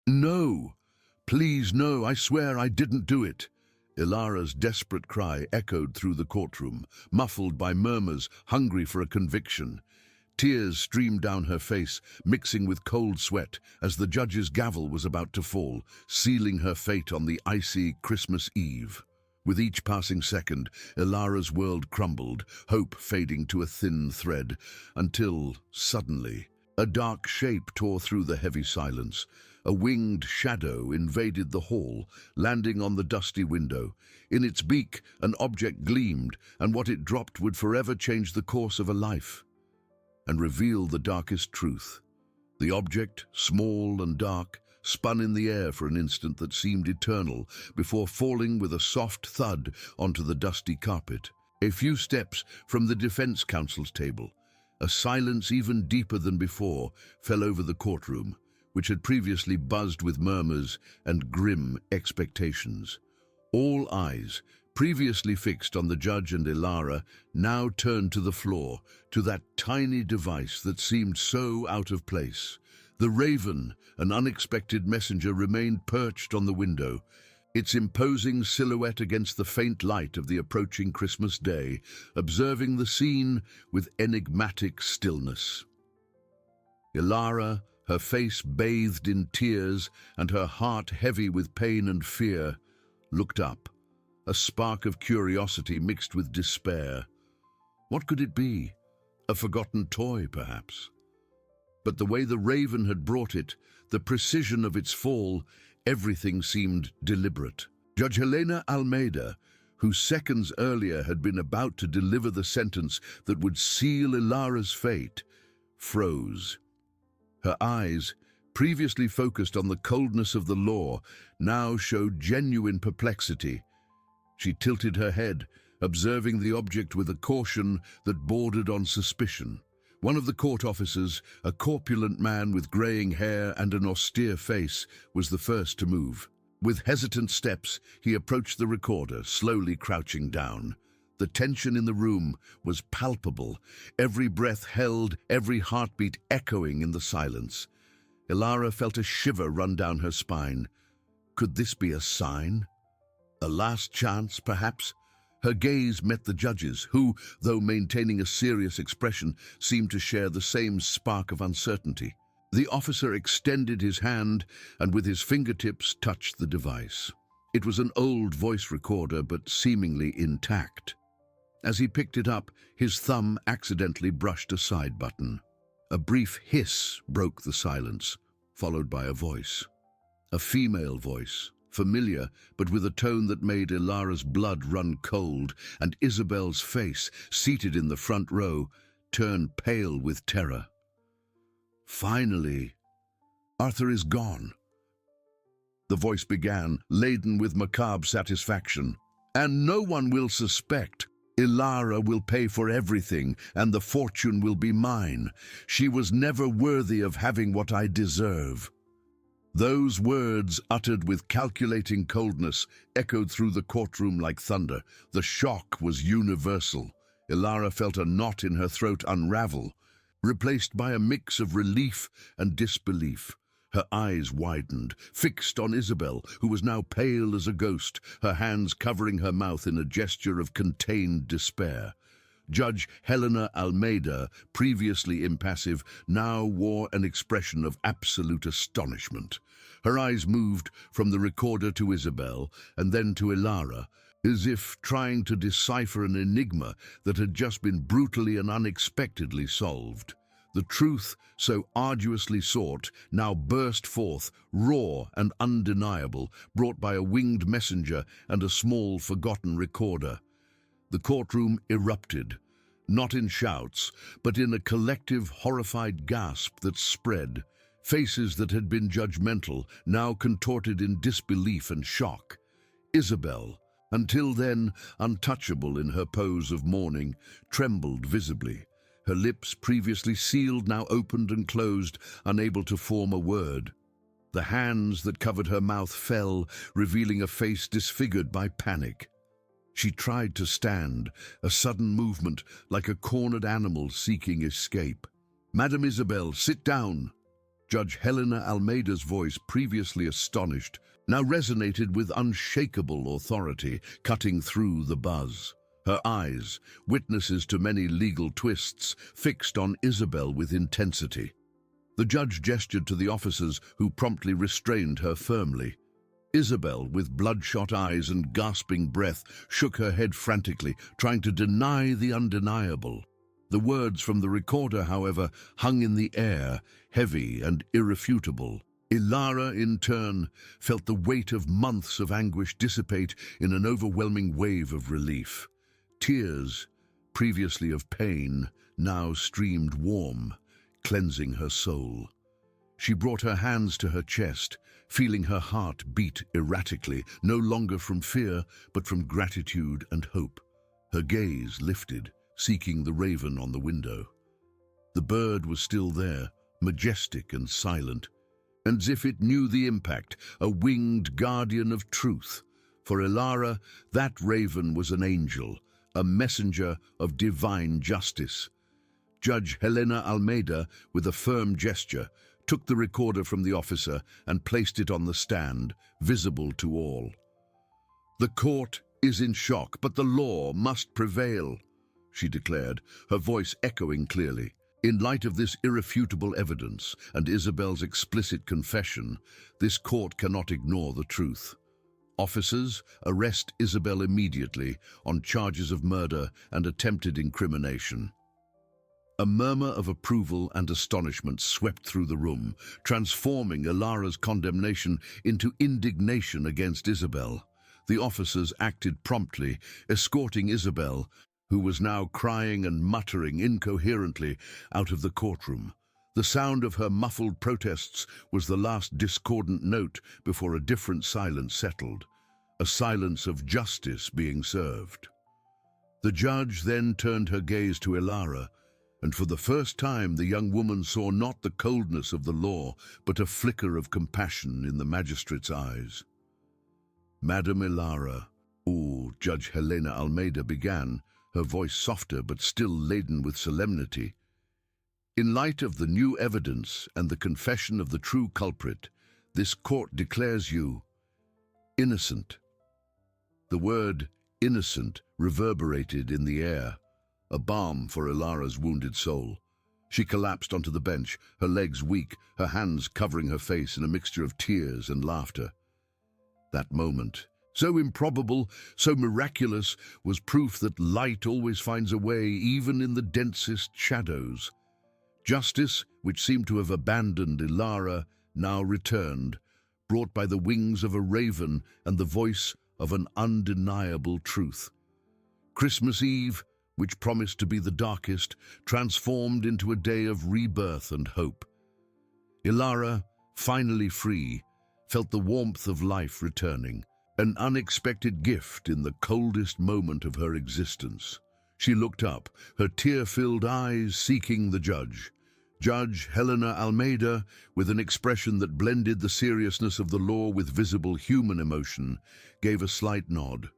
"No! Please, no, I swear I didn't do it." Ilara's desperate cry echoed through the courtroom, muffled by murmurs hungry for a conviction. Tears streamed down her face, mixing with cold sweat as the judge's gavel was about to fall, sealing her fate on the icy Christmas Eve. With each passing second, Ilara's world crumbled, hope fading to a thin thread, until, suddenly, a dark shape tore through the heavy silence. A winged shadow invaded the hall, landing on the dusty window. In its beak, an object gleamed, and what it dropped would forever change the course of a life and reveal the darkest truth. The object, small and dark, spun in the air for an instant that seemed eternal before falling with a soft thud onto the dusty carpet. A few steps from the defense counsel's table, a silence even deeper than before fell over the courtroom, which had previously buzzed with murmurs and grim expectations. All eyes, previously fixed on the judge and Ilara, now turned to the floor, to that tiny device that seemed so out of place. The raven, an unexpected messenger, remained perched on the window, its imposing silhouette against the faint light of the approaching Christmas day, observing the scene with enigmatic stillness. Ilara, her face bathed in tears and her heart heavy with pain and fear, looked up, a spark of curiosity mixed with despair. What could it be? A forgotten toy, perhaps? But the way the raven had brought it, the precision of its fall, everything seemed deliberate. Judge Helena Almeida, who seconds earlier had been about to deliver the sentence that would seal Ilara's fate, froze. Her eyes, previously focused on the coldness of the law, now showed genuine perplexity. She tilted her head, observing the object with a caution that bordered on suspicion. One of the court officers, a corpulent man with graying hair and an austere face, was the first to move. With hesitant steps, he approached the recorder, slowly crouching down. The tension in the room was palpable, every breath held, every heartbeat echoing in the silence. Ilara felt a shiver run down her spine. Could this be a sign? A last chance, perhaps? Her gaze met the judge's, who, though maintaining a serious expression, seemed to share the same spark of uncertainty. The officer extended his hand and with his fingertips touched the device. It was an old voice recorder, but seemingly intact. As he picked it up, his thumb accidentally brushed a side button. A brief hiss broke the silence, followed by a voice. A female voice, familiar, but with a tone that made Ilara's blood run cold, and Isabel's face, seated in the front row, turned pale with terror. "Finally, Arthur is gone," the voice began, laden with macabre satisfaction. "And no one will suspect. Ilara will pay for everything, and the fortune will be mine. She was never worthy of having what I deserve." Those words, uttered with calculating coldness, echoed through the courtroom like thunder. The shock was universal. Ilara felt a knot in her throat unravel, replaced by a mix of relief and disbelief. Her eyes widened, fixed on Isabel, who was now pale as a ghost, her hands covering her mouth in a gesture of contained despair. Judge Helena Almeida, previously impassive, now wore an expression of absolute astonishment. Her eyes moved from the recorder to Isabel, and then to Ilara, as if trying to decipher an enigma that had just been brutally and unexpectedly solved. The truth, so arduously sought, now burst forth, raw and undeniable, brought by a winged messenger and a small, forgotten recorder. The courtroom erupted, not in shouts, but in a collective, horrified gasp that spread. Faces that had been judgmental, now contorted in disbelief and shock. Isabel, until then untouchable in her pose of mourning, trembled visibly. Her lips, previously sealed, now opened and closed, unable to form a word. The hands that covered her mouth fell, revealing a face disfigured by panic. She tried to stand, a sudden movement, like a cornered animal seeking escape. "Madam Isabel, sit down." Judge Helena Almeida's voice, previously astonished, now resonated with unshakable authority, cutting through the buzz. Her eyes, witnesses to many legal twists, fixed on Isabel with intensity. The judge gestured to the officers, who promptly restrained her firmly. Isabel, with bloodshot eyes and gasping breath, shook her head frantically, trying to deny the undeniable. The words from the recorder, however, hung in the air, heavy and irrefutable. Ilara, in turn, felt the weight of months of anguish dissipate in an overwhelming wave of relief. Tears, previously of pain, now streamed warm, cleansing her soul. She brought her hands to her chest, feeling her heart beat erratically, no longer from fear, but from gratitude and hope. Her gaze lifted, seeking the raven on the window. The bird was still there, majestic and silent, and as if it knew the impact, a winged guardian of truth. For Ilara, that raven was an angel, a messenger of divine justice. Judge Helena Almeida, with a firm gesture, took the recorder from the officer and placed it on the stand, visible to all. "The court is in shock, but the law must prevail," she declared, her voice echoing clearly. "In light of this irrefutable evidence and Isabel's explicit confession, this court cannot ignore the truth. Officers, arrest Isabel immediately on charges of murder and attempted incrimination." A murmur of approval and astonishment swept through the room, transforming Ilara's condemnation into indignation against Isabel. The officers acted promptly, escorting Isabel, who was now crying and muttering incoherently, out of the courtroom. The sound of her muffled protests was the last discordant note before a different silence settled, a silence of justice being served. The judge then turned her gaze to Ilara, and for the first time the young woman saw not the coldness of the law, but a flicker of compassion in the magistrate's eyes. "Madam Ilara," Judge Helena Almeida began, her voice softer but still laden with solemnity. "In light of the new evidence and the confession of the true culprit, this court declares you innocent." The word innocent reverberated in the air, a balm for Ilara's wounded soul. She collapsed onto the bench, her legs weak, her hands covering her face in a mixture of tears and laughter. That moment, so improbable, so miraculous, was proof that light always finds a way even in the densest shadows. Justice, which seemed to have abandoned Ilara, now returned, brought by the wings of a raven and the voice of an undeniable truth. Christmas Eve, which promised to be the darkest, transformed into a day of rebirth and hope. Ilara, finally free, felt the warmth of life returning, an unexpected gift in the coldest moment of her existence. She looked up, her tear-filled eyes seeking the judge. Judge Helena Almeida, with an expression that blended the seriousness of the law with visible human emotion, gave a slight nod.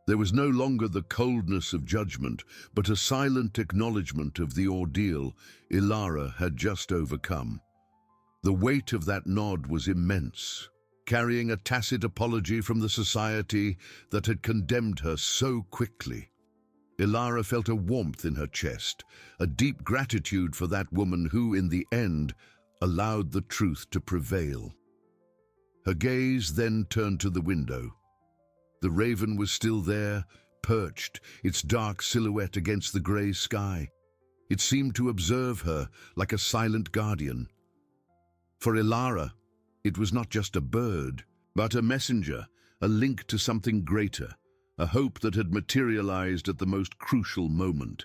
There was no longer the coldness of judgment, but a silent acknowledgement of the ordeal Ilara had just overcome. The weight of that nod was immense, carrying a tacit apology from the society that had condemned her so quickly. Ilara felt a warmth in her chest, a deep gratitude for that woman who, in the end, allowed the truth to prevail. Her gaze then turned to the window. The raven was still there, perched, its dark silhouette against the grey sky. It seemed to observe her like a silent guardian. For Ilara, it was not just a bird, but a messenger, a link to something greater, a hope that had materialized at the most crucial moment.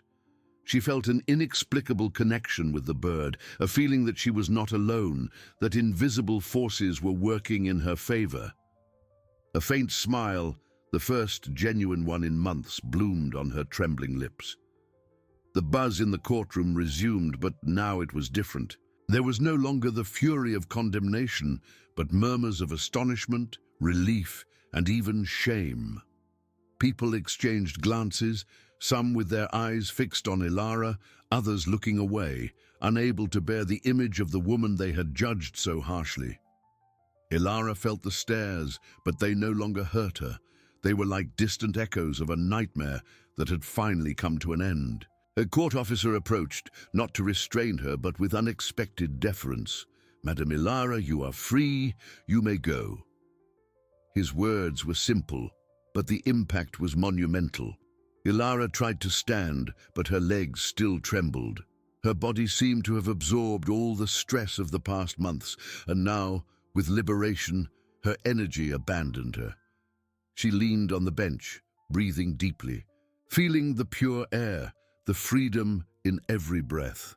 She felt an inexplicable connection with the bird, a feeling that she was not alone, that invisible forces were working in her favor. A faint smile, the first genuine one in months, bloomed on her trembling lips. The buzz in the courtroom resumed, but now it was different. There was no longer the fury of condemnation, but murmurs of astonishment, relief, and even shame. People exchanged glances, some with their eyes fixed on Ilara, others looking away, unable to bear the image of the woman they had judged so harshly. Ilara felt the stares, but they no longer hurt her. They were like distant echoes of a nightmare that had finally come to an end. A court officer approached, not to restrain her, but with unexpected deference. "Madam Ilara, you are free. You may go." His words were simple, but the impact was monumental. Ilara tried to stand, but her legs still trembled. Her body seemed to have absorbed all the stress of the past months, and now, with liberation, her energy abandoned her. She leaned on the bench, breathing deeply, feeling the pure air, the freedom in every breath.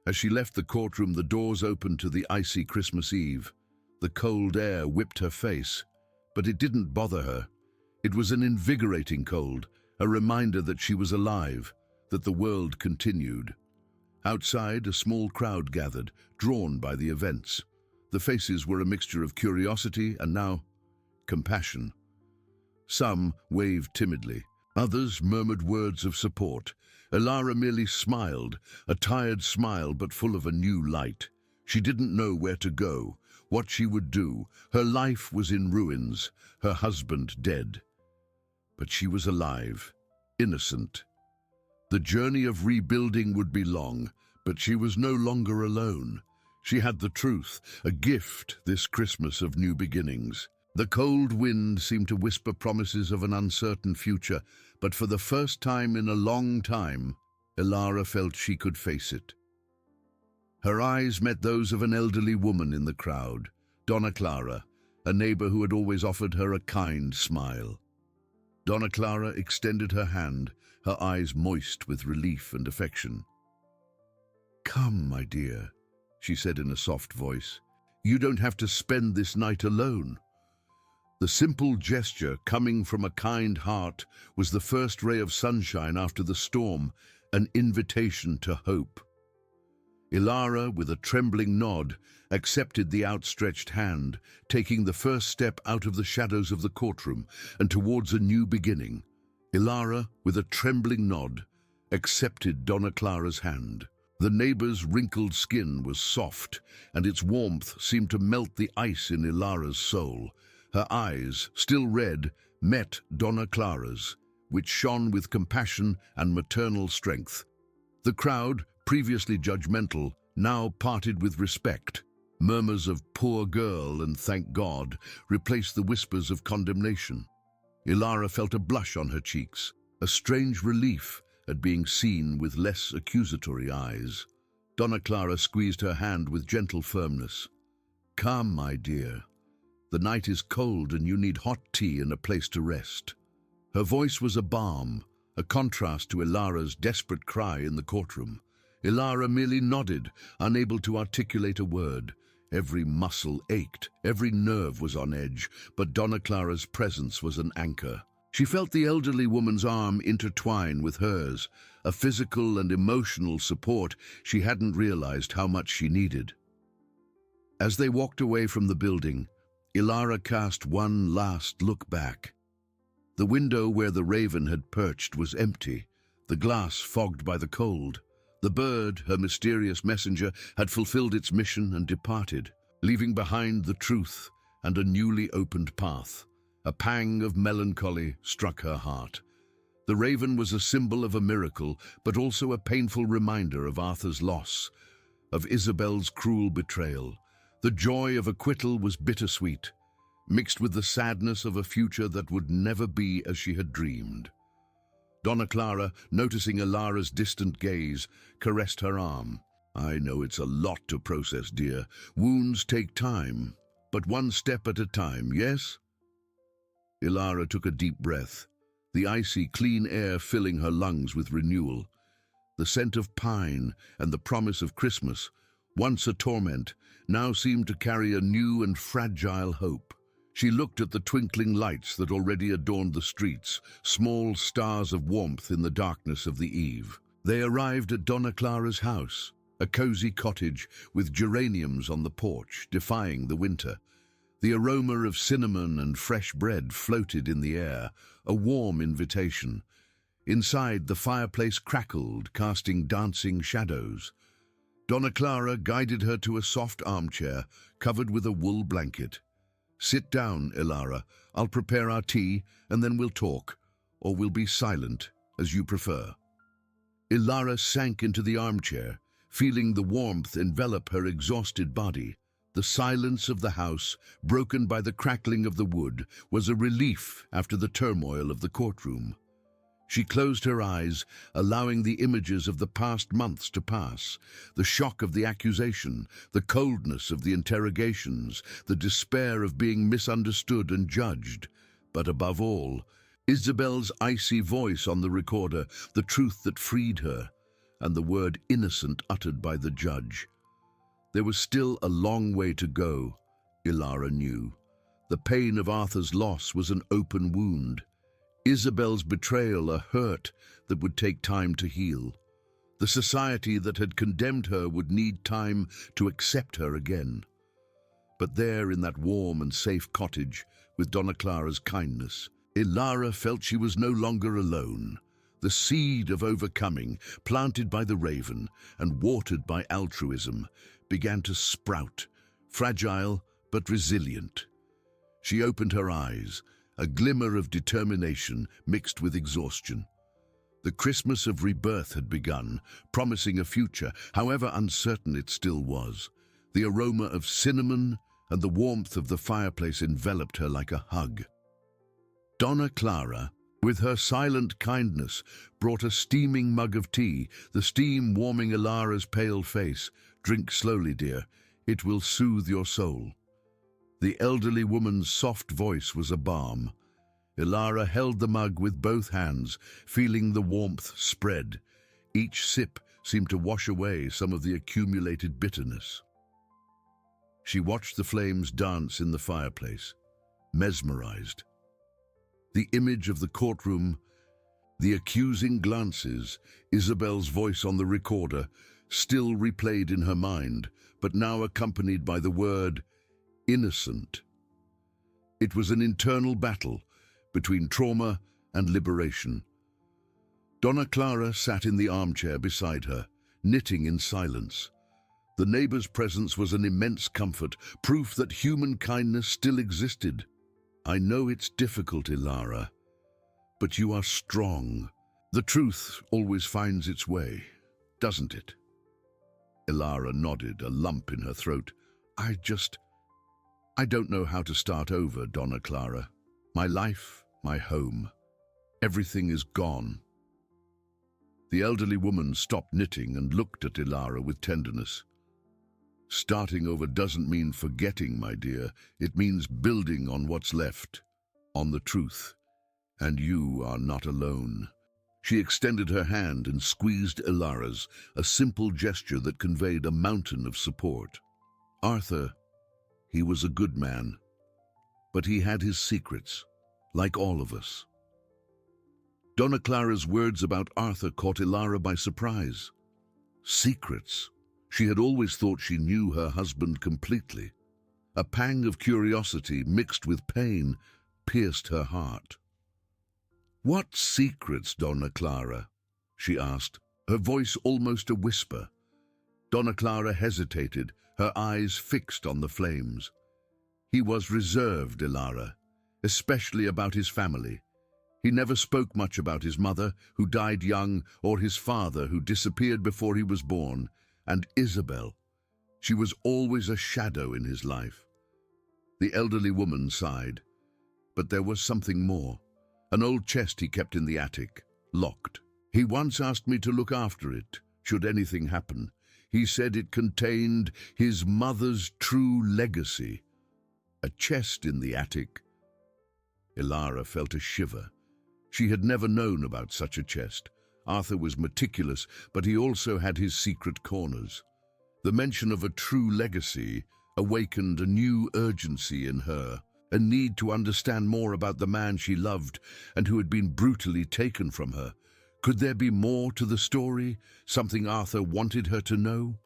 As she left the courtroom, the doors opened to the icy Christmas Eve. The cold air whipped her face, but it didn't bother her. It was an invigorating cold, a reminder that she was alive, that the world continued. Outside, a small crowd gathered, drawn by the events. The faces were a mixture of curiosity and now compassion. Some waved timidly. Others murmured words of support. Ilara merely smiled, a tired smile but full of a new light. She didn't know where to go, what she would do. Her life was in ruins, her husband dead. But she was alive, innocent. The journey of rebuilding would be long, but she was no longer alone. She had the truth, a gift this Christmas of new beginnings. The cold wind seemed to whisper promises of an uncertain future, but for the first time in a long time, Ilara felt she could face it. Her eyes met those of an elderly woman in the crowd, Donna Clara, a neighbor who had always offered her a kind smile. Donna Clara extended her hand, her eyes moist with relief and affection. "Come, my dear," she said in a soft voice. "You don't have to spend this night alone." The simple gesture coming from a kind heart was the first ray of sunshine after the storm, an invitation to hope. Ilara, with a trembling nod, accepted the outstretched hand, taking the first step out of the shadows of the courtroom and towards a new beginning. Ilara, with a trembling nod, accepted Donna Clara's hand. The neighbor's wrinkled skin was soft, and its warmth seemed to melt the ice in Ilara's soul. Her eyes, still red, met Donna Clara's, which shone with compassion and maternal strength. The crowd, previously judgmental, now parted with respect. Murmurs of "poor girl" and "thank God" replaced the whispers of condemnation. Ilara felt a blush on her cheeks, a strange relief at being seen with less accusatory eyes. Donna Clara squeezed her hand with gentle firmness. "Come, my dear. The night is cold and you need hot tea and a place to rest." Her voice was a balm, a contrast to Ilara's desperate cry in the courtroom. Ilara merely nodded, unable to articulate a word. Every muscle ached, every nerve was on edge, but Donna Clara's presence was an anchor. She felt the elderly woman's arm intertwine with hers, a physical and emotional support she hadn't realized how much she needed. As they walked away from the building, Ilara cast one last look back. The window where the raven had perched was empty, the glass fogged by the cold. The bird, her mysterious messenger, had fulfilled its mission and departed, leaving behind the truth and a newly opened path. A pang of melancholy struck her heart. The raven was a symbol of a miracle, but also a painful reminder of Arthur's loss, of Isabel's cruel betrayal. The joy of acquittal was bittersweet, mixed with the sadness of a future that would never be as she had dreamed. Donna Clara, noticing Ilara's distant gaze, caressed her arm. "I know it's a lot to process, dear. Wounds take time, but one step at a time, yes?" Ilara took a deep breath, the icy, clean air filling her lungs with renewal. The scent of pine and the promise of Christmas, once a torment, now seemed to carry a new and fragile hope. She looked at the twinkling lights that already adorned the streets, small stars of warmth in the darkness of the eve. They arrived at Donna Clara's house, a cozy cottage with geraniums on the porch, defying the winter. The aroma of cinnamon and fresh bread floated in the air, a warm invitation. Inside, the fireplace crackled, casting dancing shadows. Donna Clara guided her to a soft armchair covered with a wool blanket. "Sit down, Ilara. I'll prepare our tea, and then we'll talk, or we'll be silent, as you prefer." Ilara sank into the armchair, feeling the warmth envelop her exhausted body. The silence of the house, broken by the crackling of the wood, was a relief after the turmoil of the courtroom. She closed her eyes, allowing the images of the past months to pass, the shock of the accusation, the coldness of the interrogations, the despair of being misunderstood and judged. But above all, Isabel's icy voice on the recorder, the truth that freed her, and the word innocent uttered by the judge. There was still a long way to go, Ilara knew. The pain of Arthur's loss was an open wound. Isabel's betrayal a hurt that would take time to heal. The society that had condemned her would need time to accept her again. But there in that warm and safe cottage, with Donna Clara's kindness, Ilara felt she was no longer alone. The seed of overcoming, planted by the raven and watered by altruism, began to sprout, fragile but resilient. She opened her eyes, a glimmer of determination mixed with exhaustion. The Christmas of rebirth had begun, promising a future, however uncertain it still was. The aroma of cinnamon and the warmth of the fireplace enveloped her like a hug. Donna Clara, with her silent kindness, brought a steaming mug of tea, the steam warming Ilara's pale face. "Drink slowly, dear. It will soothe your soul." The elderly woman's soft voice was a balm. Ilara held the mug with both hands, feeling the warmth spread. Each sip seemed to wash away some of the accumulated bitterness. She watched the flames dance in the fireplace, mesmerized. The image of the courtroom, the accusing glances, Isabel's voice on the recorder, still replayed in her mind, but now accompanied by the word innocent. It was an internal battle between trauma and liberation. Donna Clara sat in the armchair beside her, knitting in silence. The neighbor's presence was an immense comfort, proof that human kindness still existed. "I know it's difficult, Ilara, but you are strong. The truth always finds its way, doesn't it?" Ilara nodded, a lump in her throat. I don't know how to start over, Donna Clara. My life, my home, everything is gone." The elderly woman stopped knitting and looked at Ilara with tenderness. "Starting over doesn't mean forgetting, my dear. It means building on what's left, on the truth. And you are not alone." She extended her hand and squeezed Ilara's, a simple gesture that conveyed a mountain of support. "Arthur, he was a good man, but he had his secrets, like all of us." Donna Clara's words about Arthur caught Ilara by surprise. Secrets. She had always thought she knew her husband completely. A pang of curiosity mixed with pain pierced her heart. "What secrets, Donna Clara?" she asked, her voice almost a whisper. Donna Clara hesitated, her eyes fixed on the flames. "He was reserved, Ilara, especially about his family. He never spoke much about his mother, who died young, or his father, who disappeared before he was born, and Isabel. She was always a shadow in his life." The elderly woman sighed. "But there was something more. An old chest he kept in the attic, locked. He once asked me to look after it, should anything happen. He said it contained his mother's true legacy." A chest in the attic. Ilara felt a shiver. She had never known about such a chest. Arthur was meticulous, but he also had his secret corners. The mention of a true legacy awakened a new urgency in her, a need to understand more about the man she loved and who had been brutally taken from her. Could there be more to the story, something Arthur wanted her to know?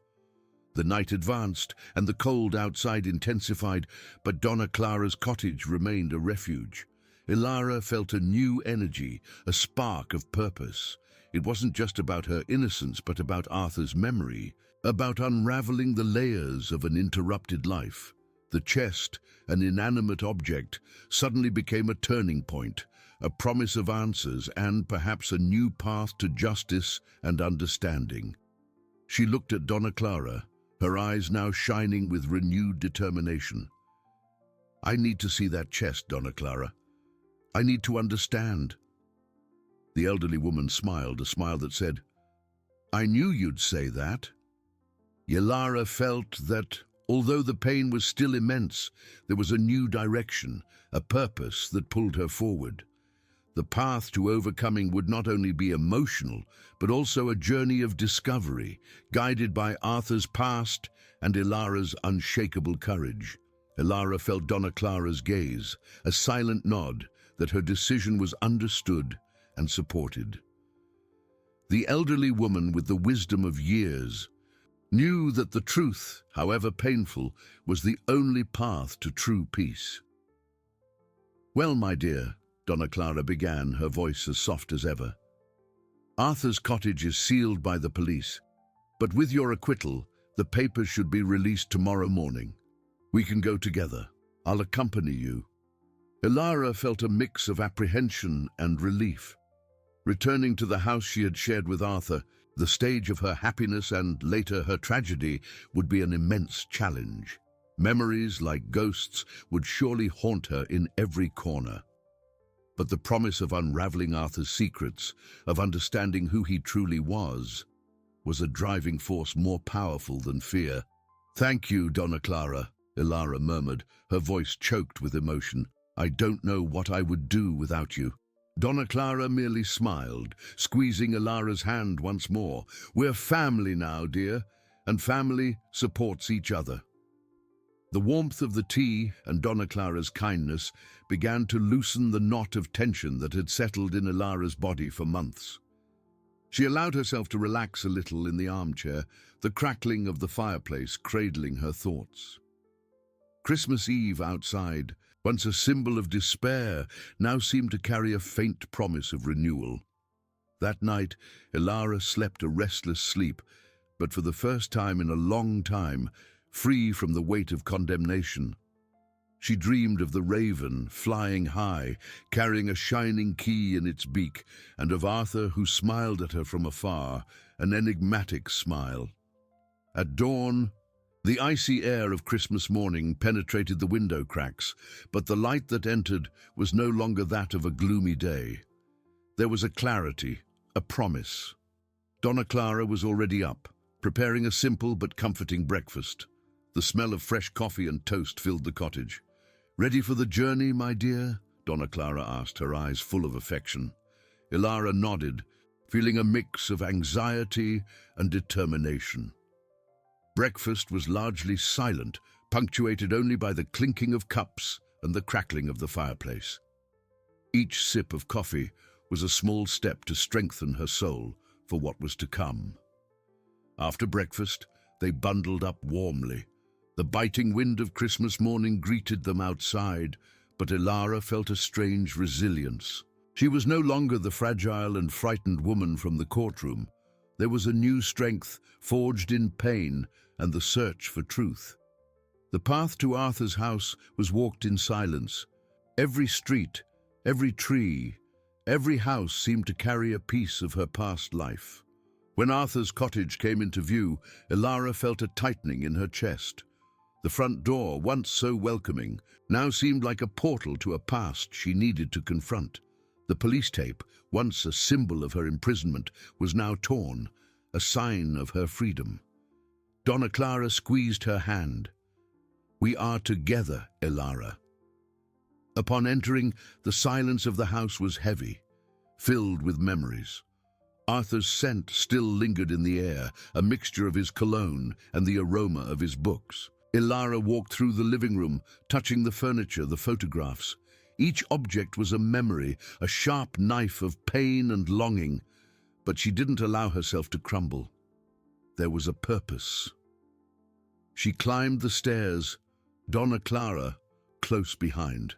The night advanced, and the cold outside intensified, but Donna Clara's cottage remained a refuge. Ilara felt a new energy, a spark of purpose. It wasn't just about her innocence, but about Arthur's memory. about unraveling the layers of an interrupted life. The chest, an inanimate object, suddenly became a turning point, a promise of answers and perhaps a new path to justice and understanding. She looked at Donna Clara, her eyes now shining with renewed determination. "I need to see that chest, Donna Clara. I need to understand." The elderly woman smiled, a smile that said, "I knew you'd say that." Ilara felt that, although the pain was still immense, there was a new direction, a purpose that pulled her forward. The path to overcoming would not only be emotional, but also a journey of discovery, guided by Arthur's past and Ilara's unshakable courage. Ilara felt Donna Clara's gaze, a silent nod that her decision was understood and supported. The elderly woman, with the wisdom of years, knew that the truth, however painful, was the only path to true peace. "Well, my dear," Donna Clara began, her voice as soft as ever, "Arthur's cottage is sealed by the police, but with your acquittal, the papers should be released tomorrow morning. We can go together. I'll accompany you." Ilara felt a mix of apprehension and relief. Returning to the house she had shared with Arthur, the stage of her happiness and later her tragedy would be an immense challenge. Memories like ghosts would surely haunt her in every corner. But the promise of unraveling Arthur's secrets, of understanding who he truly was a driving force more powerful than fear. "Thank you, Donna Clara," Ilara murmured, her voice choked with emotion. "I don't know what I would do without you." Donna Clara merely smiled, squeezing Ilara's hand once more. "We're family now, dear, and family supports each other." The warmth of the tea and Donna Clara's kindness began to loosen the knot of tension that had settled in Ilara's body for months. She allowed herself to relax a little in the armchair, the crackling of the fireplace cradling her thoughts. Christmas Eve outside, once a symbol of despair, now seemed to carry a faint promise of renewal. That night, Ilara slept a restless sleep, but for the first time in a long time, free from the weight of condemnation. She dreamed of the raven flying high, carrying a shining key in its beak, and of Arthur who smiled at her from afar, an enigmatic smile. At dawn, the icy air of Christmas morning penetrated the window cracks, but the light that entered was no longer that of a gloomy day. There was a clarity, a promise. Donna Clara was already up, preparing a simple but comforting breakfast. The smell of fresh coffee and toast filled the cottage. "Ready for the journey, my dear?" Donna Clara asked, her eyes full of affection. Ilara nodded, feeling a mix of anxiety and determination. Breakfast was largely silent, punctuated only by the clinking of cups and the crackling of the fireplace. Each sip of coffee was a small step to strengthen her soul for what was to come. After breakfast, they bundled up warmly. The biting wind of Christmas morning greeted them outside, but Ilara felt a strange resilience. She was no longer the fragile and frightened woman from the courtroom. There was a new strength forged in pain and the search for truth. The path to Arthur's house was walked in silence. Every street, every tree, every house seemed to carry a piece of her past life. When Arthur's cottage came into view, Ilara felt a tightening in her chest. The front door, once so welcoming, now seemed like a portal to a past she needed to confront. The police tape, once a symbol of her imprisonment, was now torn, a sign of her freedom. Donna Clara squeezed her hand. "We are together, Ilara." Upon entering, the silence of the house was heavy, filled with memories. Arthur's scent still lingered in the air, a mixture of his cologne and the aroma of his books. Ilara walked through the living room, touching the furniture, the photographs. Each object was a memory, a sharp knife of pain and longing, but she didn't allow herself to crumble. There was a purpose. She climbed the stairs, Donna Clara close behind.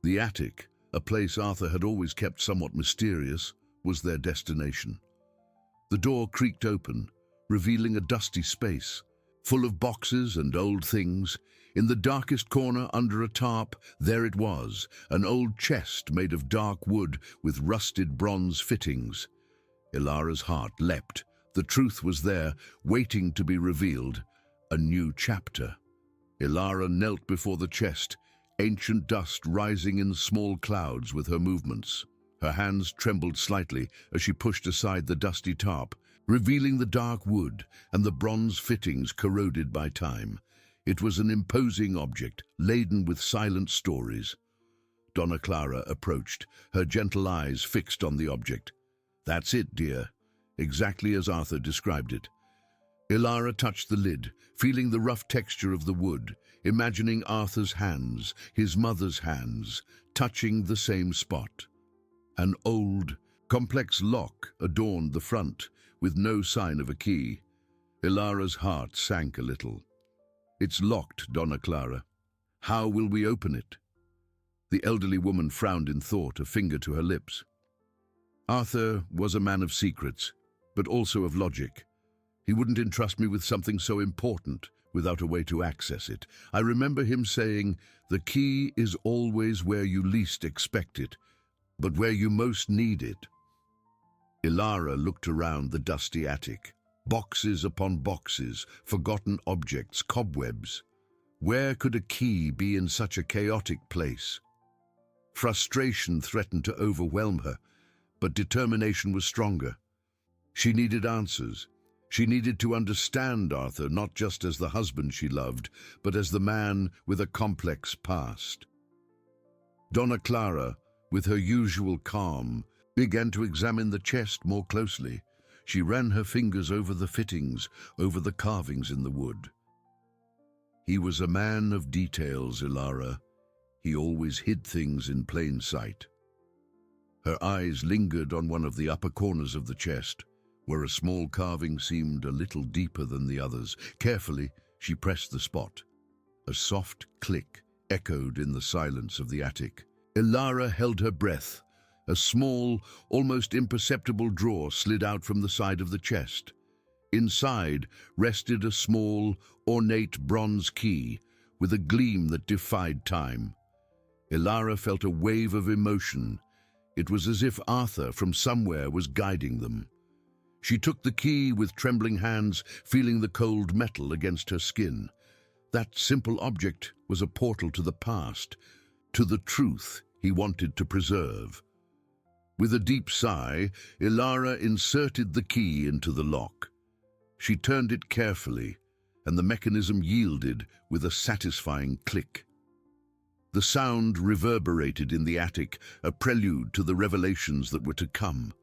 The attic, a place Arthur had always kept somewhat mysterious, was their destination. The door creaked open, revealing a dusty space, full of boxes and old things. In the darkest corner under a tarp, there it was, an old chest made of dark wood with rusted bronze fittings. Ilara's heart leapt. The truth was there, waiting to be revealed. A new chapter. Ilara knelt before the chest, ancient dust rising in small clouds with her movements. Her hands trembled slightly as she pushed aside the dusty tarp, revealing the dark wood and the bronze fittings corroded by time. It was an imposing object, laden with silent stories. Donna Clara approached, her gentle eyes fixed on the object. "That's it, dear, exactly as Arthur described it." Ilara touched the lid, feeling the rough texture of the wood, imagining Arthur's hands, his mother's hands, touching the same spot. An old, complex lock adorned the front, with no sign of a key. Ilara's heart sank a little. "It's locked, Donna Clara. How will we open it?" The elderly woman frowned in thought, a finger to her lips. "Arthur was a man of secrets, but also of logic. He wouldn't entrust me with something so important without a way to access it. I remember him saying, 'The key is always where you least expect it, but where you most need it.'" Ilara looked around the dusty attic. Boxes upon boxes, forgotten objects, cobwebs. Where could a key be in such a chaotic place? Frustration threatened to overwhelm her, but determination was stronger. She needed answers. She needed to understand Arthur not just as the husband she loved, but as the man with a complex past. Donna Clara, with her usual calm, began to examine the chest more closely. She ran her fingers over the fittings, over the carvings in the wood. He was a man of details, Ilara. He always hid things in plain sight. Her eyes lingered on one of the upper corners of the chest, where a small carving seemed a little deeper than the others. Carefully, she pressed the spot. A soft click echoed in the silence of the attic. Ilara held her breath. A small, almost imperceptible drawer slid out from the side of the chest. Inside rested a small, ornate bronze key with a gleam that defied time. Ilara felt a wave of emotion. It was as if Arthur from somewhere was guiding them. She took the key with trembling hands, feeling the cold metal against her skin. That simple object was a portal to the past, to the truth he wanted to preserve. With a deep sigh, Ilara inserted the key into the lock. She turned it carefully, and the mechanism yielded with a satisfying click. The sound reverberated in the attic, a prelude to the revelations that were to come.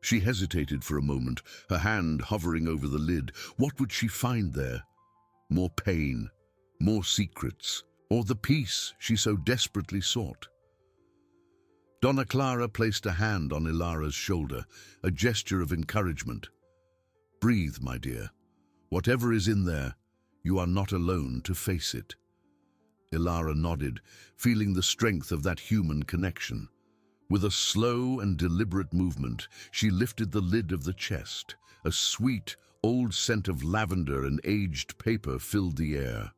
She hesitated for a moment, her hand hovering over the lid. What would she find there? More pain, more secrets, or the peace she so desperately sought? Donna Clara placed a hand on Ilara's shoulder, a gesture of encouragement. "Breathe, my dear. Whatever is in there, you are not alone to face it." Ilara nodded, feeling the strength of that human connection. With a slow and deliberate movement, she lifted the lid of the chest. A sweet, old scent of lavender and aged paper filled the air.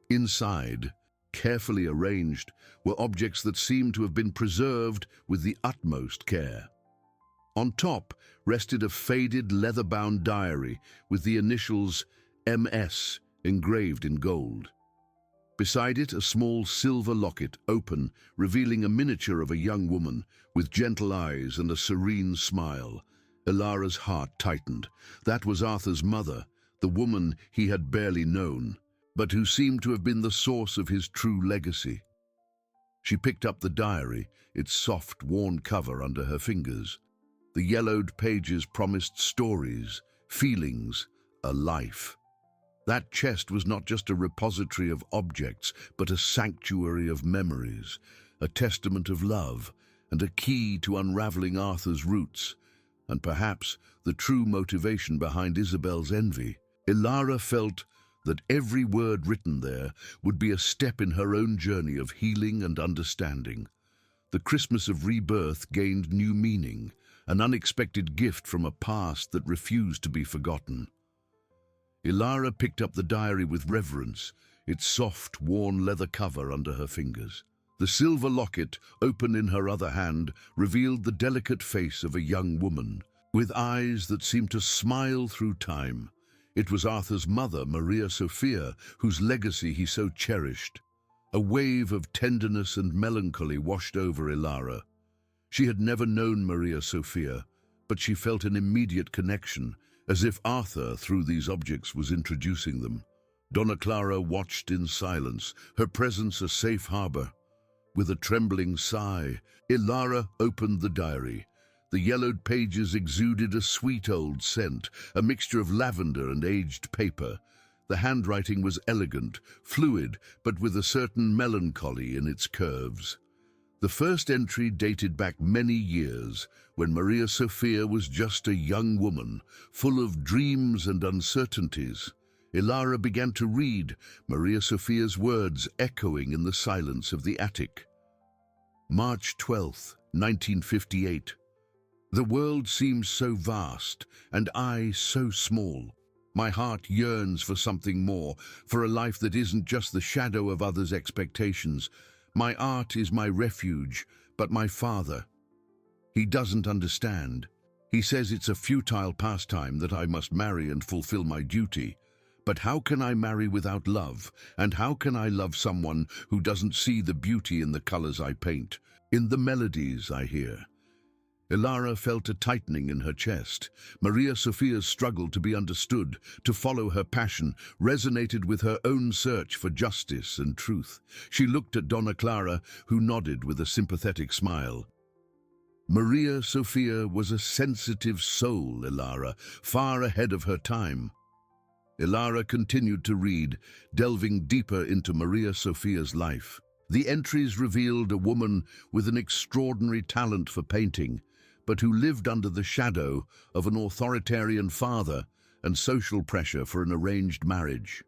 Inside, carefully arranged, were objects that seemed to have been preserved with the utmost care. On top rested a faded leather-bound diary with the initials MS engraved in gold. Beside it, a small silver locket, open, revealing a miniature of a young woman with gentle eyes and a serene smile. Ilara's heart tightened. That was Arthur's mother, the woman he had barely known, but who seemed to have been the source of his true legacy. She picked up the diary, its soft, worn cover under her fingers. The yellowed pages promised stories, feelings, a life. That chest was not just a repository of objects, but a sanctuary of memories, a testament of love, and a key to unraveling Arthur's roots, and perhaps the true motivation behind Isabel's envy. Ilara felt that every word written there would be a step in her own journey of healing and understanding. The Christmas of rebirth gained new meaning, an unexpected gift from a past that refused to be forgotten. Ilara picked up the diary with reverence, its soft, worn leather cover under her fingers. The silver locket, open in her other hand, revealed the delicate face of a young woman, with eyes that seemed to smile through time. It was Arthur's mother, Maria Sophia, whose legacy he so cherished. A wave of tenderness and melancholy washed over Ilara. She had never known Maria Sophia, but she felt an immediate connection, as if Arthur, through these objects, was introducing them. Donna Clara watched in silence, her presence a safe harbor. With a trembling sigh, Ilara opened the diary. The yellowed pages exuded a sweet old scent, a mixture of lavender and aged paper. The handwriting was elegant, fluid, but with a certain melancholy in its curves. The first entry dated back many years, when Maria Sophia was just a young woman, full of dreams and uncertainties. Ilara began to read, Maria Sophia's words echoing in the silence of the attic. March 12, 1958. The world seems so vast, and I so small. My heart yearns for something more, for a life that isn't just the shadow of others' expectations. My art is my refuge, but my father, he doesn't understand. He says it's a futile pastime, that I must marry and fulfill my duty. But how can I marry without love? And how can I love someone who doesn't see the beauty in the colors I paint, in the melodies I hear? Ilara felt a tightening in her chest. Maria Sophia's struggle to be understood, to follow her passion, resonated with her own search for justice and truth. She looked at Donna Clara, who nodded with a sympathetic smile. Maria Sophia was a sensitive soul, Ilara, far ahead of her time. Ilara continued to read, delving deeper into Maria Sophia's life. The entries revealed a woman with an extraordinary talent for painting, but who lived under the shadow of an authoritarian father and social pressure for an arranged marriage.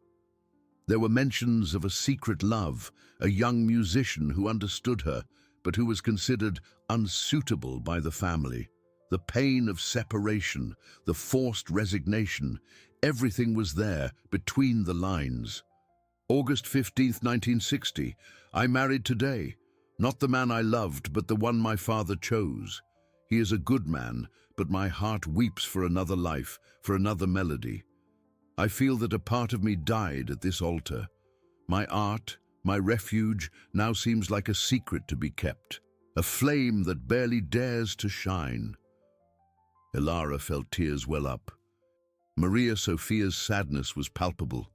There were mentions of a secret love, a young musician who understood her, but who was considered unsuitable by the family. The pain of separation, the forced resignation, everything was there between the lines. August 15, 1960, I married today. Not the man I loved, but the one my father chose. He is a good man, but my heart weeps for another life, for another melody. I feel that a part of me died at this altar. My art, my refuge, now seems like a secret to be kept, a flame that barely dares to shine. Ilara felt tears well up. Maria Sophia's sadness was palpable.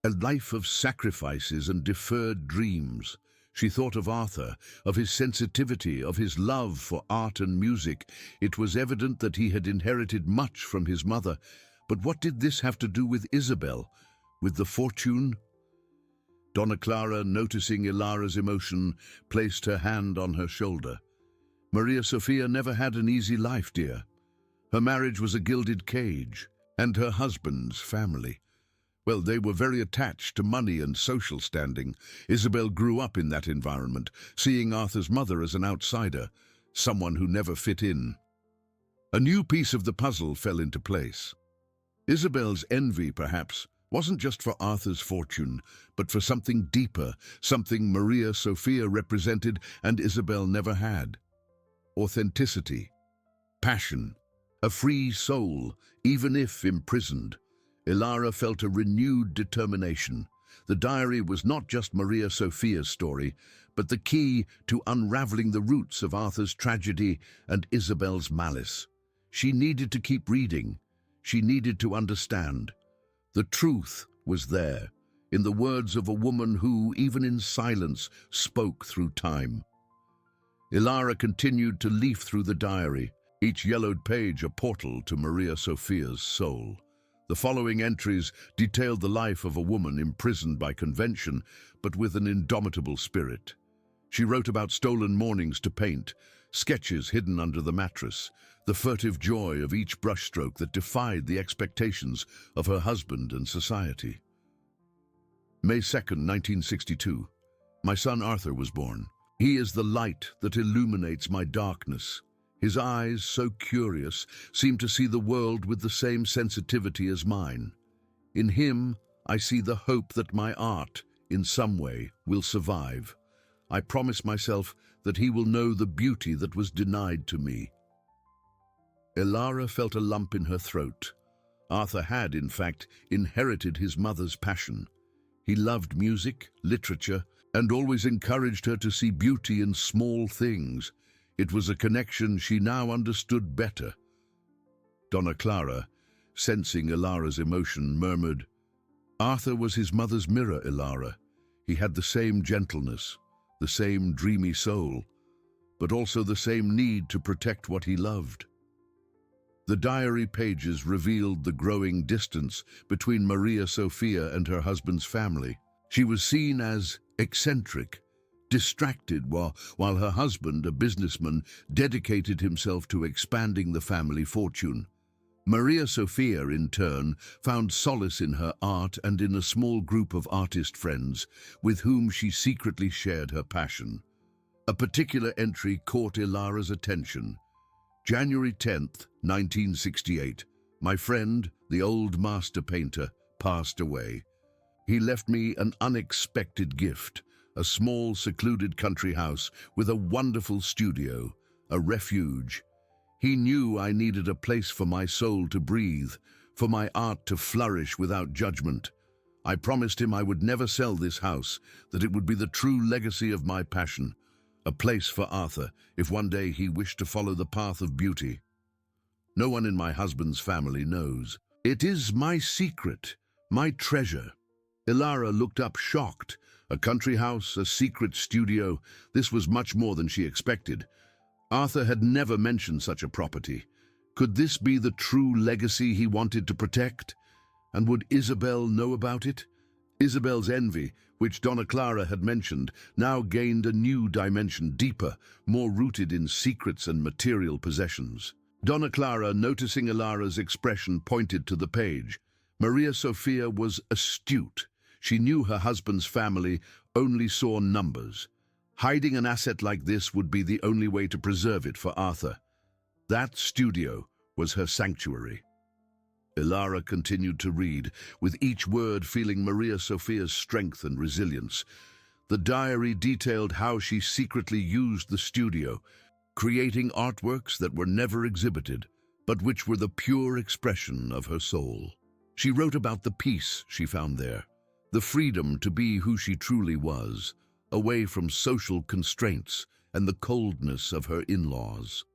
A life of sacrifices and deferred dreams. She thought of Arthur, of his sensitivity, of his love for art and music. It was evident that he had inherited much from his mother. But what did this have to do with Isabel, with the fortune? Donna Clara, noticing Ilara's emotion, placed her hand on her shoulder. Maria Sophia never had an easy life, dear. Her marriage was a gilded cage, and her husband's family. Well, they were very attached to money and social standing. Isabel grew up in that environment, seeing Arthur's mother as an outsider, someone who never fit in. A new piece of the puzzle fell into place. Isabel's envy, perhaps, wasn't just for Arthur's fortune, but for something deeper, something Maria Sophia represented and Isabel never had. Authenticity, passion, a free soul, even if imprisoned. Ilara felt a renewed determination. The diary was not just Maria Sophia's story, but the key to unraveling the roots of Arthur's tragedy and Isabel's malice. She needed to keep reading. She needed to understand. The truth was there, in the words of a woman who, even in silence, spoke through time. Ilara continued to leaf through the diary, each yellowed page a portal to Maria Sophia's soul. The following entries detailed the life of a woman imprisoned by convention, but with an indomitable spirit. She wrote about stolen mornings to paint, sketches hidden under the mattress, the furtive joy of each brushstroke that defied the expectations of her husband and society. May 2nd, 1962. My son Arthur was born. He is the light that illuminates my darkness. His eyes, so curious, seemed to see the world with the same sensitivity as mine. In him, I see the hope that my art, in some way, will survive. I promise myself that he will know the beauty that was denied to me. Elara felt a lump in her throat. Arthur had, in fact, inherited his mother's passion. He loved music, literature, and always encouraged her to see beauty in small things. It was a connection she now understood better. Donna Clara, sensing Elara's emotion, murmured, "Arthur was his mother's mirror, Elara. He had the same gentleness, the same dreamy soul, but also the same need to protect what he loved." The diary pages revealed the growing distance between Maria Sophia and her husband's family. She was seen as eccentric, distracted, while her husband, a businessman, dedicated himself to expanding the family fortune. Maria Sophia, in turn, found solace in her art and in a small group of artist friends with whom she secretly shared her passion. A particular entry caught Elara's attention. January 10th, 1968. My friend, the old master painter, passed away. He left me an unexpected gift, a small, secluded country house with a wonderful studio, a refuge. He knew I needed a place for my soul to breathe, for my art to flourish without judgment. I promised him I would never sell this house, that it would be the true legacy of my passion, a place for Arthur, if one day he wished to follow the path of beauty. No one in my husband's family knows. It is my secret, my treasure. Elara looked up shocked. A country house, a secret studio. This was much more than she expected. Arthur had never mentioned such a property. Could this be the true legacy he wanted to protect? And would Isabel know about it? Isabel's envy, which Donna Clara had mentioned, now gained a new dimension, deeper, more rooted in secrets and material possessions. Donna Clara, noticing Elara's expression, pointed to the page. Maria Sophia was astute. She knew her husband's family only saw numbers. Hiding an asset like this would be the only way to preserve it for Arthur. That studio was her sanctuary. Elara continued to read, with each word feeling Maria Sophia's strength and resilience. The diary detailed how she secretly used the studio, creating artworks that were never exhibited, but which were the pure expression of her soul. She wrote about the peace she found there, the freedom to be who she truly was, away from social constraints and the coldness of her in-laws.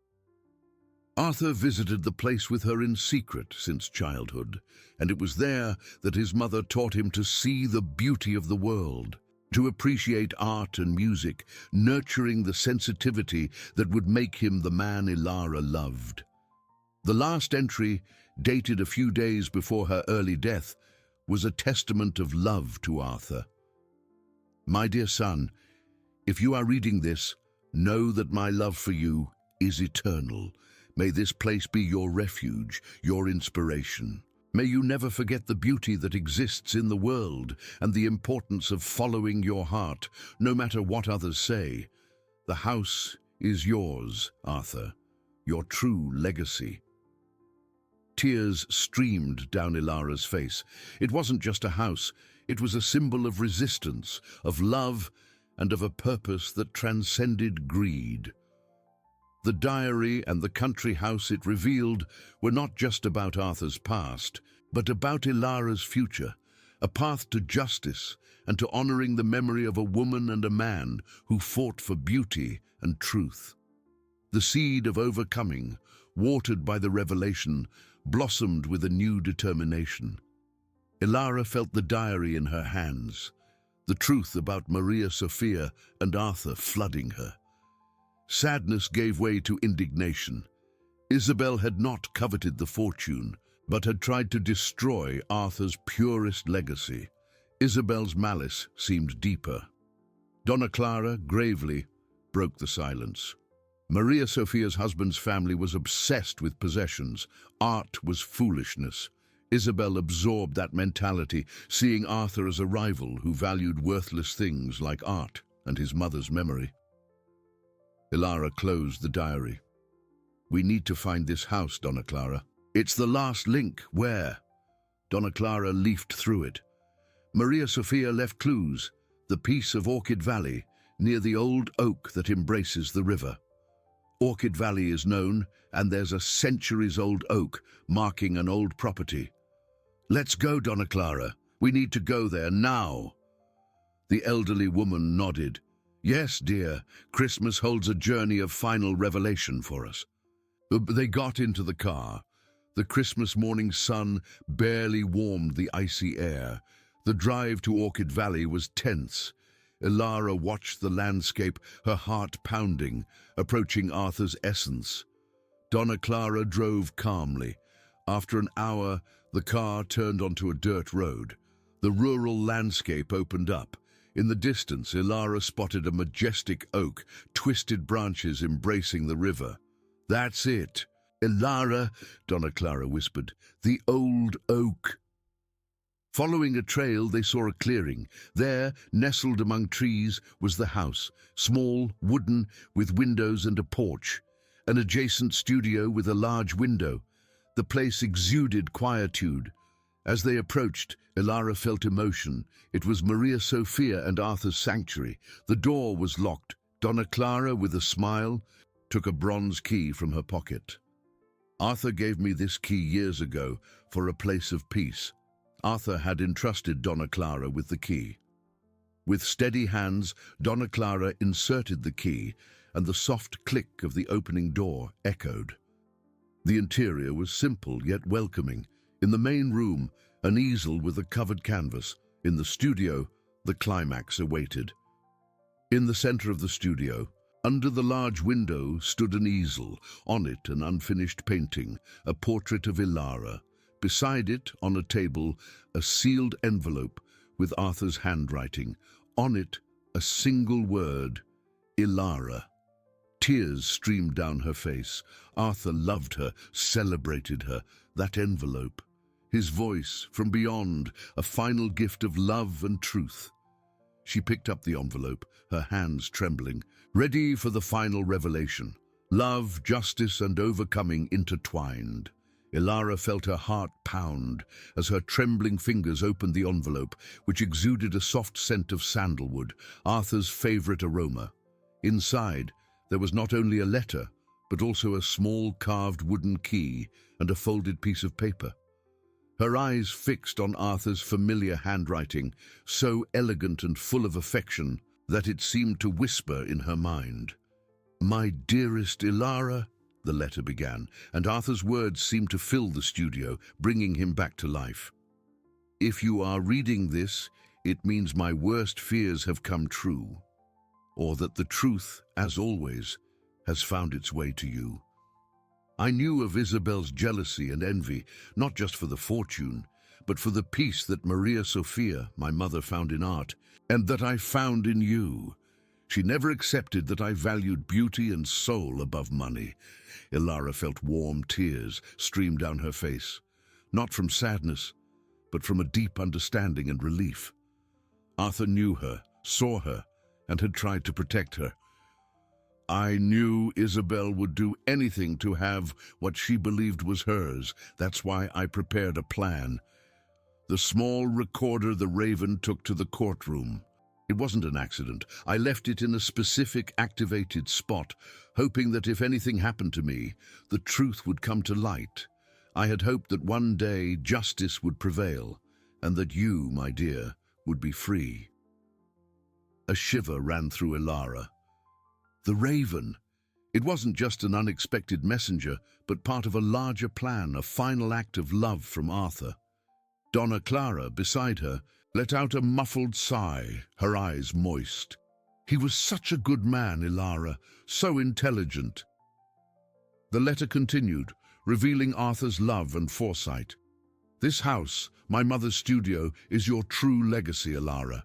Arthur visited the place with her in secret since childhood, and it was there that his mother taught him to see the beauty of the world, to appreciate art and music, nurturing the sensitivity that would make him the man Elara loved. The last entry, dated a few days before her early death, was a testament of love to Arthur. My dear son, if you are reading this, know that my love for you is eternal. May this place be your refuge, your inspiration. May you never forget the beauty that exists in the world and the importance of following your heart, no matter what others say. The house is yours, Arthur, your true legacy. Tears streamed down Elara's face. It wasn't just a house, it was a symbol of resistance, of love, and of a purpose that transcended greed. The diary and the country house it revealed were not just about Arthur's past, but about Elara's future, a path to justice and to honoring the memory of a woman and a man who fought for beauty and truth. The seed of overcoming, watered by the revelation, blossomed with a new determination. Elara felt the diary in her hands, the truth about Maria Sophia and Arthur flooding her. Sadness gave way to indignation. Isabel had not coveted the fortune, but had tried to destroy Arthur's purest legacy. Isabel's malice seemed deeper. Donna Clara, gravely, broke the silence. Maria Sophia's husband's family was obsessed with possessions. Art was foolishness. Isabel absorbed that mentality, seeing Arthur as a rival who valued worthless things like art and his mother's memory. Elara closed the diary. We need to find this house, Donna Clara. It's the last link. Where? Donna Clara leafed through it. Maria Sophia left clues. The piece of Orchid Valley, near the old oak that embraces the river. Orchid Valley is known, and there's a centuries-old oak marking an old property. Let's go, Donna Clara. We need to go there now. The elderly woman nodded. Yes, dear, Christmas holds a journey of final revelation for us. They got into the car. The Christmas morning sun barely warmed the icy air. The drive to Orchid Valley was tense. Ilara watched the landscape, her heart pounding, approaching Arthur's essence. Donna Clara drove calmly. After an hour, the car turned onto a dirt road. The rural landscape opened up. In the distance, Ilara spotted a majestic oak, twisted branches embracing the river. That's it. Ilara, Donna Clara whispered, the old oak. Following a trail, they saw a clearing. There, nestled among trees, was the house, small, wooden, with windows and a porch. An adjacent studio with a large window. The place exuded quietude. As they approached, Ilara felt emotion. It was Maria Sophia and Arthur's sanctuary. The door was locked. Donna Clara, with a smile, took a bronze key from her pocket. Arthur gave me this key years ago for a place of peace. Arthur had entrusted Donna Clara with the key. With steady hands, Donna Clara inserted the key, and the soft click of the opening door echoed. The interior was simple yet welcoming. In the main room, an easel with a covered canvas. In the studio, the climax awaited. In the center of the studio, under the large window, stood an easel. On it, an unfinished painting, a portrait of Ilara. Beside it, on a table, a sealed envelope with Arthur's handwriting. On it, a single word, Ilara. Tears streamed down her face. Arthur loved her, celebrated her. That envelope. His voice, from beyond, a final gift of love and truth. She picked up the envelope, her hands trembling, ready for the final revelation. Love, justice, and overcoming intertwined. Ilara felt her heart pound as her trembling fingers opened the envelope, which exuded a soft scent of sandalwood, Arthur's favorite aroma. Inside, there was not only a letter, but also a small carved wooden key and a folded piece of paper. Her eyes fixed on Arthur's familiar handwriting, so elegant and full of affection that it seemed to whisper in her mind. "My dearest Ilara," the letter began, and Arthur's words seemed to fill the studio, bringing him back to life. "If you are reading this, it means my worst fears have come true, or that the truth, as always, has found its way to you. I knew of Isabel's jealousy and envy, not just for the fortune, but for the peace that Maria Sophia, my mother, found in art, and that I found in you. She never accepted that I valued beauty and soul above money." Ilara felt warm tears stream down her face, not from sadness, but from a deep understanding and relief. Arthur knew her, saw her, and had tried to protect her. "I knew Isabel would do anything to have what she believed was hers. That's why I prepared a plan. The small recorder the Raven took to the courtroom. It wasn't an accident. I left it in a specific activated spot, hoping that if anything happened to me, the truth would come to light. I had hoped that one day justice would prevail, and that you, my dear, would be free." A shiver ran through Ilara. The Raven. It wasn't just an unexpected messenger, but part of a larger plan, a final act of love from Arthur. Donna Clara, beside her, let out a muffled sigh, her eyes moist. "He was such a good man, Ilara, so intelligent." The letter continued, revealing Arthur's love and foresight. "This house, my mother's studio, is your true legacy, Ilara.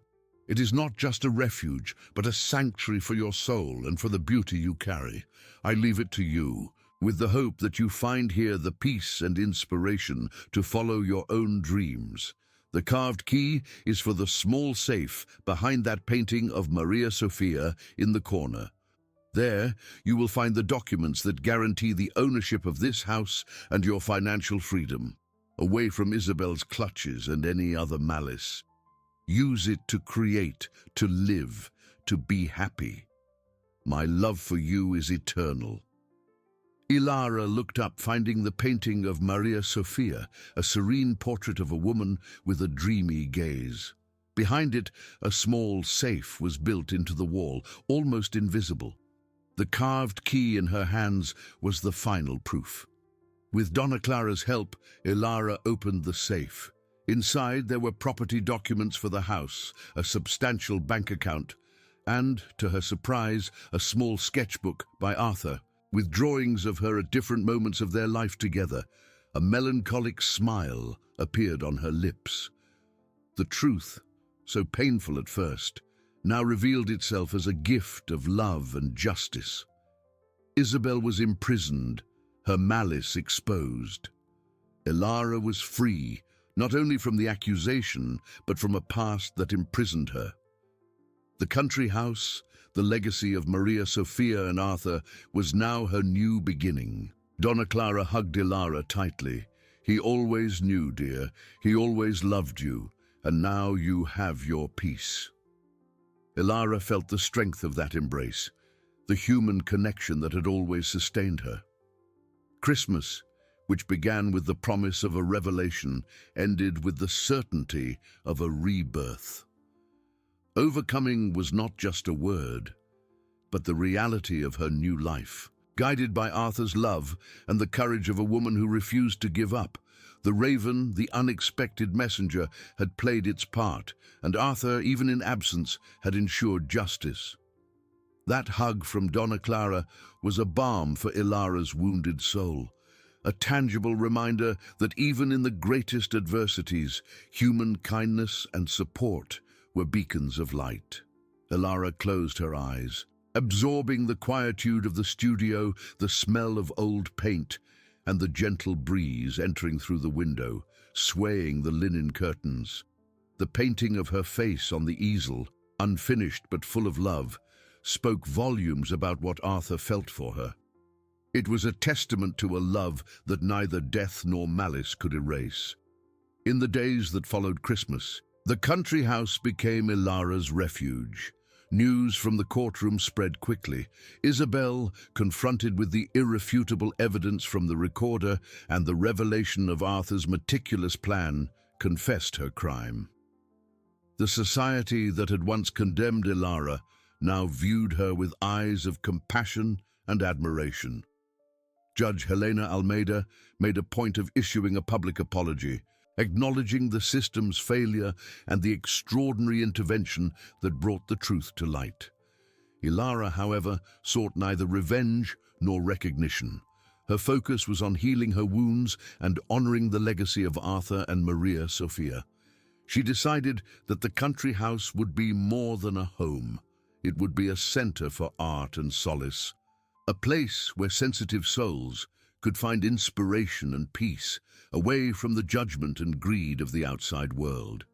It is not just a refuge, but a sanctuary for your soul and for the beauty you carry. I leave it to you, with the hope that you find here the peace and inspiration to follow your own dreams. The carved key is for the small safe behind that painting of Maria Sophia in the corner. There, you will find the documents that guarantee the ownership of this house and your financial freedom, away from Isabel's clutches and any other malice. Use it to create, to live, to be happy. My love for you is eternal." Ilara looked up, finding the painting of Maria Sophia, a serene portrait of a woman with a dreamy gaze. Behind it, a small safe was built into the wall, almost invisible. The carved key in her hands was the final proof. With Donna Clara's help, Ilara opened the safe. Inside, there were property documents for the house, a substantial bank account, and, to her surprise, a small sketchbook by Arthur, with drawings of her at different moments of their life together. A melancholic smile appeared on her lips. The truth, so painful at first, now revealed itself as a gift of love and justice. Isabel was imprisoned, her malice exposed. Ilara was free, not only from the accusation, but from a past that imprisoned her. The country house, the legacy of Maria Sophia and Arthur, was now her new beginning. Donna Clara hugged Ilara tightly. "He always knew, dear. He always loved you, and now you have your peace." Ilara felt the strength of that embrace, the human connection that had always sustained her. Christmas, which began with the promise of a revelation, ended with the certainty of a rebirth. Overcoming was not just a word, but the reality of her new life. Guided by Arthur's love and the courage of a woman who refused to give up, the raven, the unexpected messenger, had played its part, and Arthur, even in absence, had ensured justice. That hug from Donna Clara was a balm for Ilara's wounded soul, a tangible reminder that even in the greatest adversities, human kindness and support were beacons of light. Ilara closed her eyes, absorbing the quietude of the studio, the smell of old paint, and the gentle breeze entering through the window, swaying the linen curtains. The painting of her face on the easel, unfinished but full of love, spoke volumes about what Arthur felt for her. It was a testament to a love that neither death nor malice could erase. In the days that followed Christmas, the country house became Ilara's refuge. News from the courtroom spread quickly. Isabel, confronted with the irrefutable evidence from the recorder and the revelation of Arthur's meticulous plan, confessed her crime. The society that had once condemned Ilara now viewed her with eyes of compassion and admiration. Judge Helena Almeida made a point of issuing a public apology, acknowledging the system's failure and the extraordinary intervention that brought the truth to light. Ilara, however, sought neither revenge nor recognition. Her focus was on healing her wounds and honoring the legacy of Arthur and Maria Sophia. She decided that the country house would be more than a home. It would be a center for art and solace, a place where sensitive souls could find inspiration and peace, away from the judgment and greed of the outside world.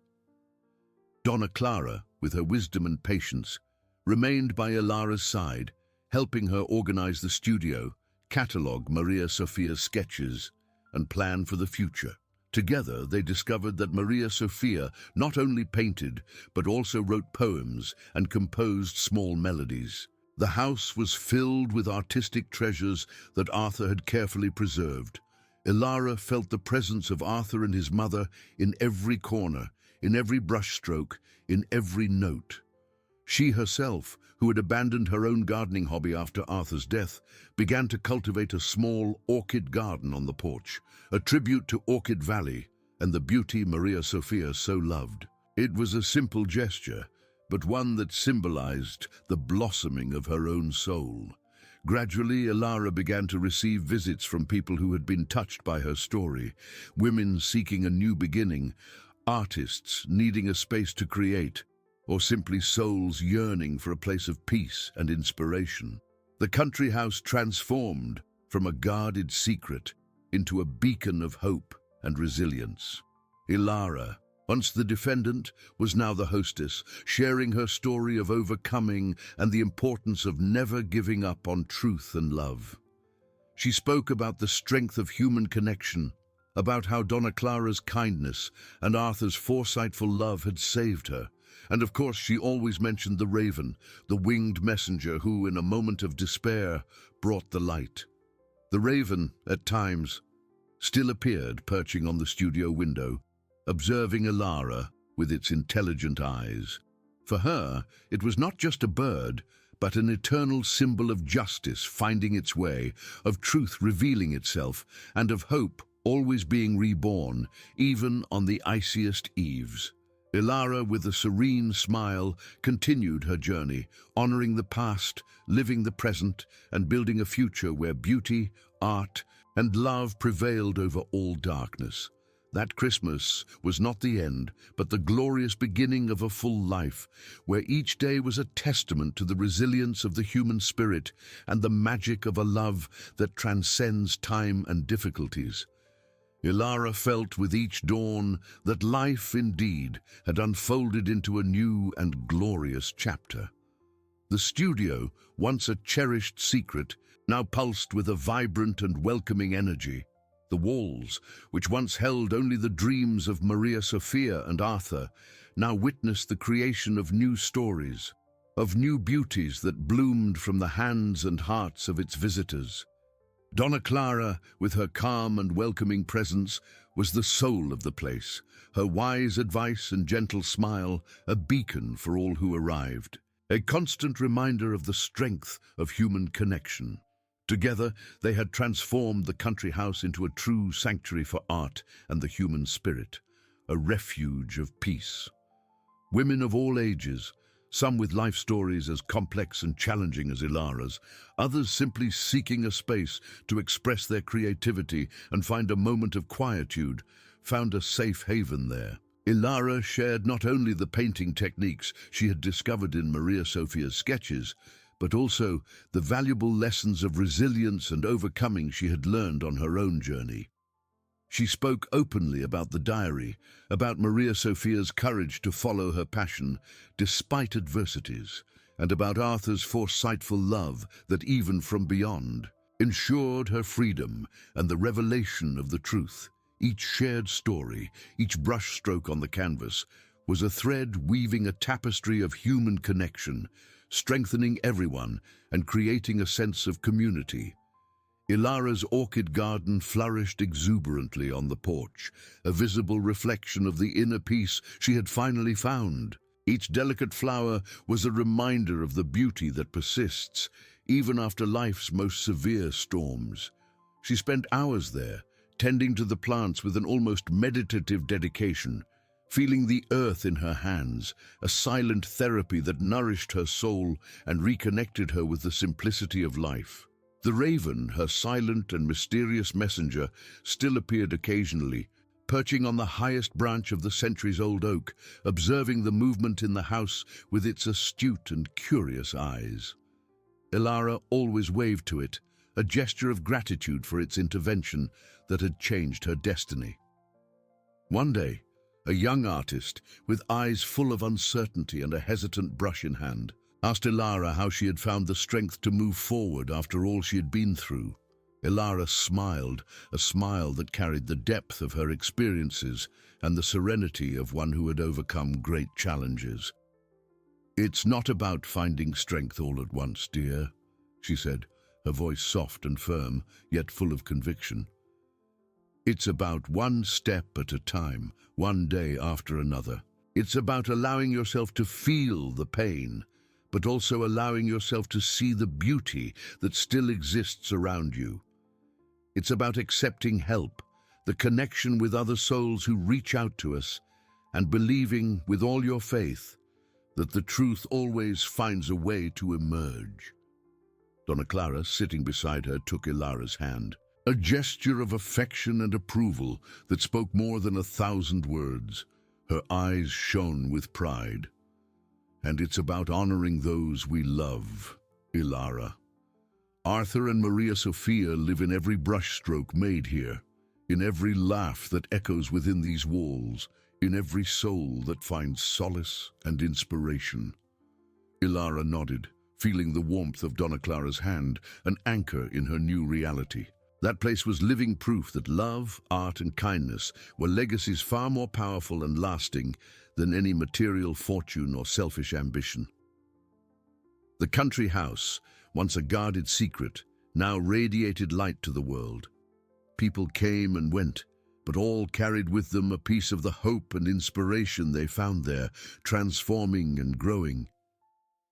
Donna Clara, with her wisdom and patience, remained by Ilara's side, helping her organize the studio, catalogue Maria Sophia's sketches, and plan for the future. Together, they discovered that Maria Sophia not only painted, but also wrote poems and composed small melodies. The house was filled with artistic treasures that Arthur had carefully preserved. Ilara felt the presence of Arthur and his mother in every corner, in every brushstroke, in every note. She herself, who had abandoned her own gardening hobby after Arthur's death, began to cultivate a small orchid garden on the porch, a tribute to Orchid Valley and the beauty Maria Sophia so loved. It was a simple gesture, but one that symbolized the blossoming of her own soul. Gradually, Ilara began to receive visits from people who had been touched by her story, women seeking a new beginning, artists needing a space to create, or simply souls yearning for a place of peace and inspiration. The country house transformed from a guarded secret into a beacon of hope and resilience. Ilara, Once the defendant was now the hostess, sharing her story of overcoming and the importance of never giving up on truth and love. She spoke about the strength of human connection, about how Donna Clara's kindness and Arthur's foresightful love had saved her. And of course she always mentioned the raven, the winged messenger who, in a moment of despair, brought the light. The raven, at times, still appeared perching on the studio window, observing Ilara with its intelligent eyes. For her, it was not just a bird, but an eternal symbol of justice finding its way, of truth revealing itself, and of hope always being reborn, even on the iciest eves. Ilara, with a serene smile, continued her journey, honoring the past, living the present, and building a future where beauty, art, and love prevailed over all darkness. That Christmas was not the end, but the glorious beginning of a full life, where each day was a testament to the resilience of the human spirit and the magic of a love that transcends time and difficulties. Ilara felt with each dawn that life indeed had unfolded into a new and glorious chapter. The studio, once a cherished secret, now pulsed with a vibrant and welcoming energy. The walls, which once held only the dreams of Maria Sophia and Arthur, now witnessed the creation of new stories, of new beauties that bloomed from the hands and hearts of its visitors. Donna Clara, with her calm and welcoming presence, was the soul of the place, her wise advice and gentle smile a beacon for all who arrived, a constant reminder of the strength of human connection. Together, they had transformed the country house into a true sanctuary for art and the human spirit, a refuge of peace. Women of all ages, some with life stories as complex and challenging as Ilara's, others simply seeking a space to express their creativity and find a moment of quietude, found a safe haven there. Ilara shared not only the painting techniques she had discovered in Maria Sophia's sketches, but also the valuable lessons of resilience and overcoming she had learned on her own journey. She spoke openly about the diary, about Maria Sophia's courage to follow her passion despite adversities, and about Arthur's foresightful love that, even from beyond, ensured her freedom and the revelation of the truth. Each shared story, each brushstroke on the canvas, was a thread weaving a tapestry of human connection, strengthening everyone and creating a sense of community. Ilara's orchid garden flourished exuberantly on the porch, a visible reflection of the inner peace she had finally found. Each delicate flower was a reminder of the beauty that persists, even after life's most severe storms. She spent hours there, tending to the plants with an almost meditative dedication, feeling the earth in her hands, a silent therapy that nourished her soul and reconnected her with the simplicity of life. The raven, her silent and mysterious messenger, still appeared occasionally, perching on the highest branch of the centuries-old oak, observing the movement in the house with its astute and curious eyes. Ilara always waved to it, a gesture of gratitude for its intervention that had changed her destiny. One day, a young artist, with eyes full of uncertainty and a hesitant brush in hand, asked Ilara how she had found the strength to move forward after all she had been through. Ilara smiled, a smile that carried the depth of her experiences and the serenity of one who had overcome great challenges. "It's not about finding strength all at once, dear," she said, her voice soft and firm, yet full of conviction. "It's about one step at a time, one day after another. It's about allowing yourself to feel the pain, but also allowing yourself to see the beauty that still exists around you. It's about accepting help, the connection with other souls who reach out to us, and believing with all your faith that the truth always finds a way to emerge." Donna Clara, sitting beside her, took Ilara's hand, a gesture of affection and approval that spoke more than 1,000 words. Her eyes shone with pride. "And it's about honoring those we love, Ilara. Arthur and Maria Sophia live in every brushstroke made here, in every laugh that echoes within these walls, in every soul that finds solace and inspiration. Ilara nodded, feeling the warmth of Donna Clara's hand, an anchor in her new reality. That place was living proof that love, art, and kindness were legacies far more powerful and lasting than any material fortune or selfish ambition. The country house, once a guarded secret, now radiated light to the world. People came and went, but all carried with them a piece of the hope and inspiration they found there, transforming and growing.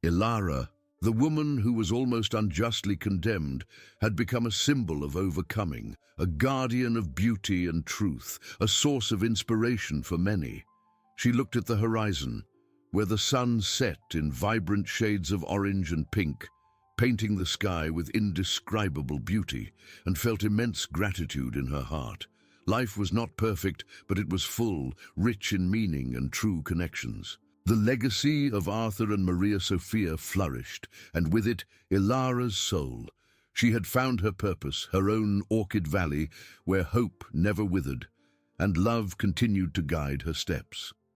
Ilara, the woman who was almost unjustly condemned, had become a symbol of overcoming, a guardian of beauty and truth, a source of inspiration for many. She looked at the horizon, where the sun set in vibrant shades of orange and pink, painting the sky with indescribable beauty, and felt immense gratitude in her heart. Life was not perfect, but it was full, rich in meaning and true connections. The legacy of Arthur and Maria Sophia flourished, and with it, Ilara's soul. She had found her purpose, her own orchid valley, where hope never withered, and love continued to guide her steps.